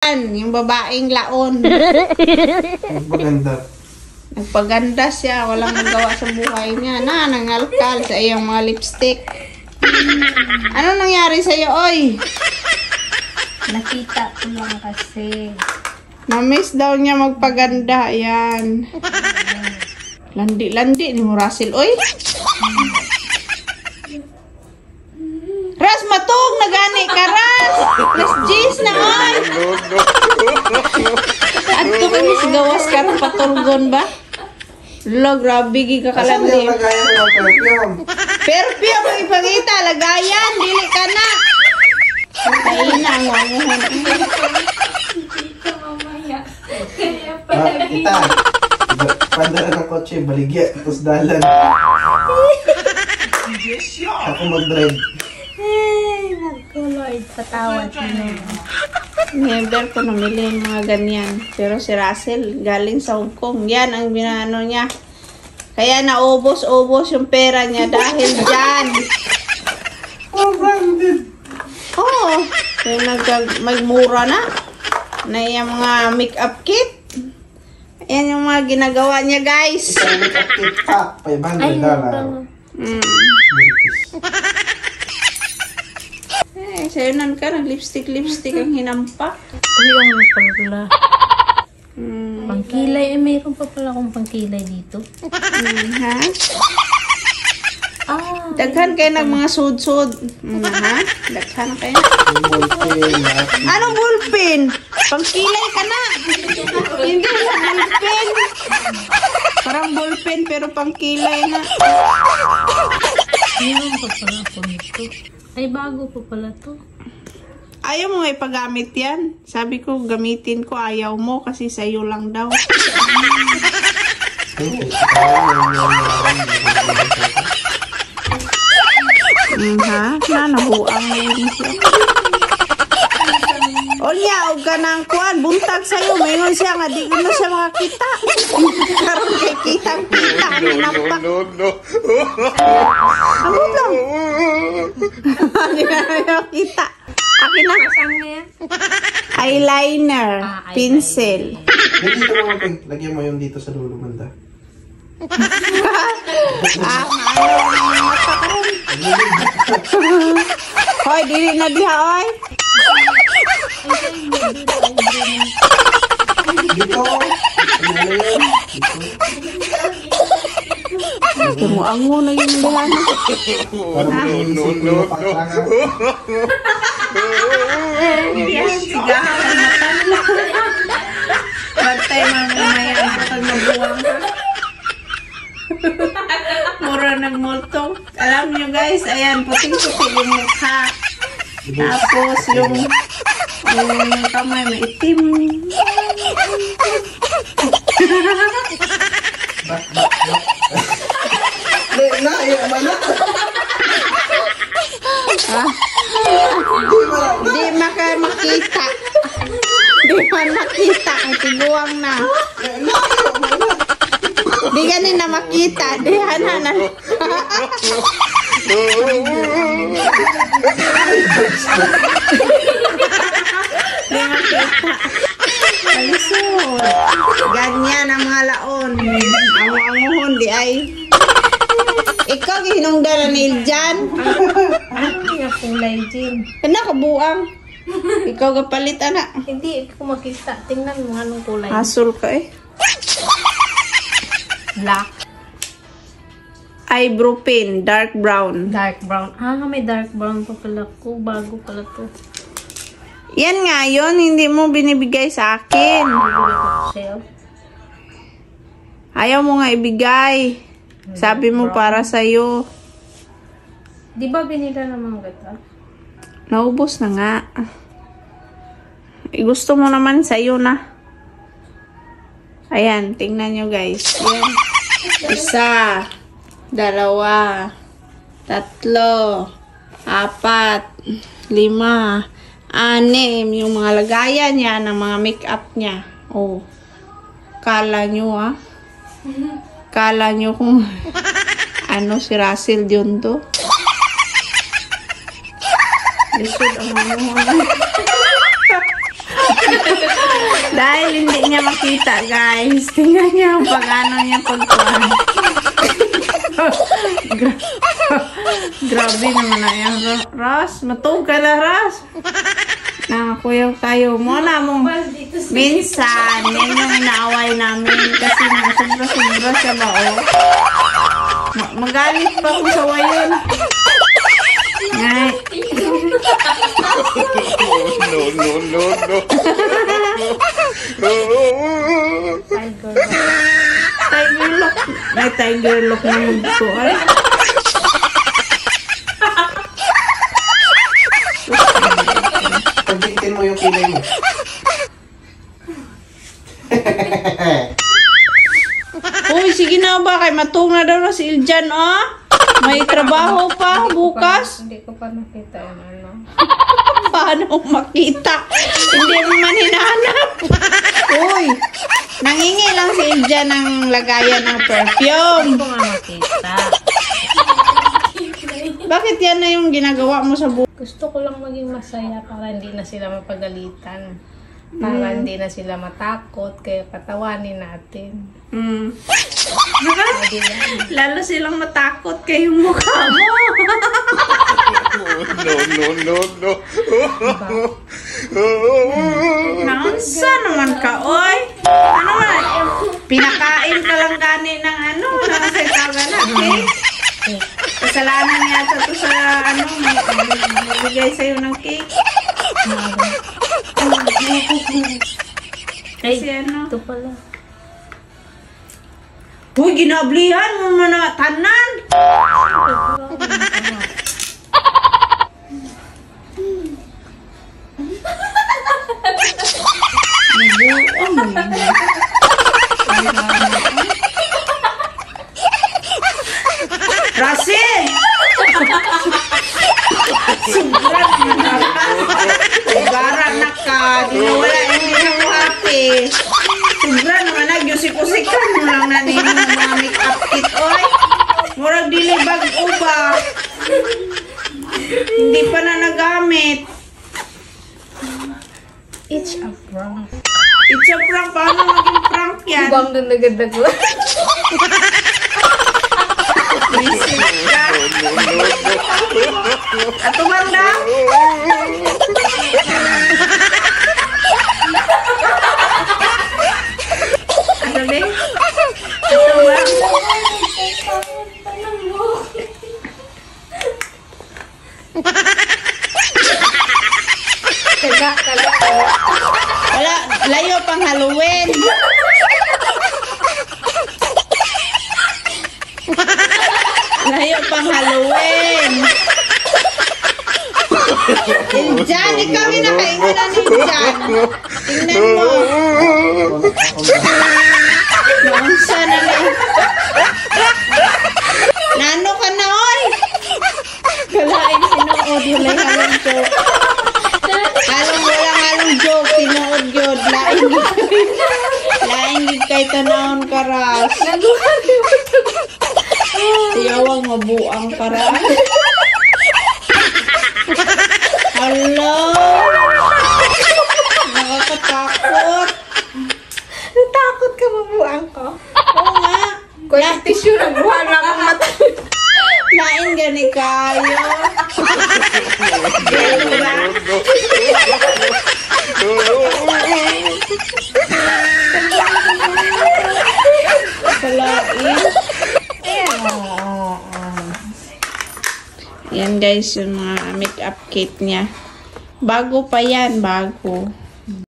Yung babaeng laon. Nagpaganda. Nagpaganda siya. Walang magawa sa buhay niya. Nangalkal sa iyong mga lipstick. Ano nangyari sa'yo, oy? Nakita ko lang kasi. Na-miss daw niya magpaganda. Ayan. Landi-landi ni mo, Russell, oy. Ras, matog na gani ka, Ras. Ras, Jis na, oy. Adto kami sa gawas ka ng patulgon ba? Lo, grabe, Asan gigakalandi. yung lagayan ng perfume? Perfume ang ipangita, lagayan, dili ka na. Ay na, wanguhon. Kita. Pandala ng kotse, baligya. Tapos dalan. Ako mag-drive. Ay, naku Lord, patawad mo. Never ko namili yung mga ganyan. Pero si Russell, galing sa Hong Kong. Yan ang binano niya. Kaya naubos-ubos yung pera niya dahil dyan. Oh, branded. Oo. Kaya magmura na. Na yung mga make-up kit. Ayan yung mga ginagawa niya, guys. Isang make-up kit pa. $500. Mm. Eh, sayonan ka. Nag-lipstick ang hinampa. Uy, ang pala. Mm. Pangkilay, mayroon pa pala akong pangkilay dito. Ha? Ah, Daghan kayo ng mga sud-sud. Ha? Daghan kayo. Yung ballpen, lahat. Anong ballpen? Pangkilay ka na. Hindi na ballpen. Parang ballpen pero pangkilay na. mayroon pa pala ako nito. Ay, bago pa pala to. Ayaw mo nga ipagamit yan. Sabi ko, gamitin ko. Ayaw mo kasi sa'yo lang daw. Ha? Nabuang na yun siya. Onya, huwag ka ng kuwan. Buntag sa'yo. Mayroon siya nga. Di ko na siya makakita. Karoon kay kitang-kita. Nampak. Ano lang? Hindi na nakakita. Akin na. Saan nga yan? Eyeliner. Pencil. Dito mo, lagyan mo yung dito sa dulo, Manda. Hoy, dili na diha, oy. Dito. Ano yun? Tumuango na yung diha na. Parang no. Yan, sigahan na tala. Bantay mamaya ako pag nabuwang ka. Mura nagmultong. Alam nyo guys, ayan, puting-puti yung mukha. Tapos yung kamay maitim. Na, yung manok. Di makita. Di man makita. Ay, tiguang na. Di ganin na makita. Di hanan. Di makita. Alisod. Ganyan ang mga laon. Ango-angohon di ay. Ikaw hinungdaran ni Iljan. Ano yung kulay, Jim? Kana kabuang. Ikaw gapalit ana. Hindi ko makita. Tingnan mo anong kulay. Hasul ka eh. Black. Eyebrow pin, dark brown. Dark brown. Ah, may dark brown pa pala ko. Bago pala to. Yan nga yun, hindi mo binibigay sa akin. Bibigay ko sa sa'yo. Ayaw mo nga ibigay. Sabi mo para sa'yo. Di ba binila naman gata? Naubos na nga. Gusto mo naman sa'yo na. Ayan, tingnan nyo guys. Yan. Isa, dalawa, tatlo, apat, lima, anim. Yung mga lagayan niya ng mga make-up niya. Oh. Kala nyo ah. Kala nyo kung ano si Russell yun to. Lisod ang mga Dahil hindi niya makita, guys. Tingnan niya pag ano niya pagkuhan. Grabe naman na yan. Ras, matug ka na, Ras. Nakakuyaw tayo. Muna mong minsan, yan yung inaaway namin. Kasi sobra-sobra siya ba, oh. Magalit pa kung sa wayon. Ngay. Tiger look. May tiger look na magto ay. Pagbitin mo yung kilay mo. Uy, sige na ba? Kay matong na daw na si Iljan, oh. May trabaho pa bukas. Hindi ko pa nakita yung ano. Paano makita? Hindi mo man hinahanap. Uy, nangingi lang si Iljan ng lagayan ng perfume. Hindi ko nga makita. Bakit yan na yung ginagawa mo sa buhay? Gusto ko lang maging masaya para hindi na sila mapagalitan. Para hindi na sila matakot. Kaya patawanin natin. Mm. Pwede yan. Lalo silang matakot kay yung mukha mo. Naunsa naman ka, oy? Ano man? Pinakain ka lang gani ng ano, nasa tawagan na, okay? Kasalanan yata to sa ano, magbigay sa'yo ng cake. Kasi ano? Ito pala. Uy, ginablihan mo na tanan. Nabuo mo yun. Rasil! Sobrang na ka. Dinawala yung happy. Sobra naman nagyusik-usikan mo lang na nino ng mga make-up kit, oy. Murag dilibag uba. Hindi pa na nagamit. It's a prank. It's a prank. Paano maging prank yan? Ibang na nagadago. Visit ka. At tumanda? Ano ba? Ito ba? Wala, layo pang Halloween. Layo pang Halloween. Iljan, ikaw yung nakaingunan ni Iljan. Tingnan mo. Naunsa na lang. Nano ka na, oy? Kalain sinuod. Walay halong joke. Walang joke. Sinuod yun. Lain gid kay tanawon karas. Tiyawang mabuang karas. Hello? Nakakatakot. Natakot ka mabuang ko? Oo nga. Kuya, tissue na buha na akong mata. Lain gani kayo. Diba? Salain. Yan guys, yung mga make-up kit niya. Bago pa yan, bago.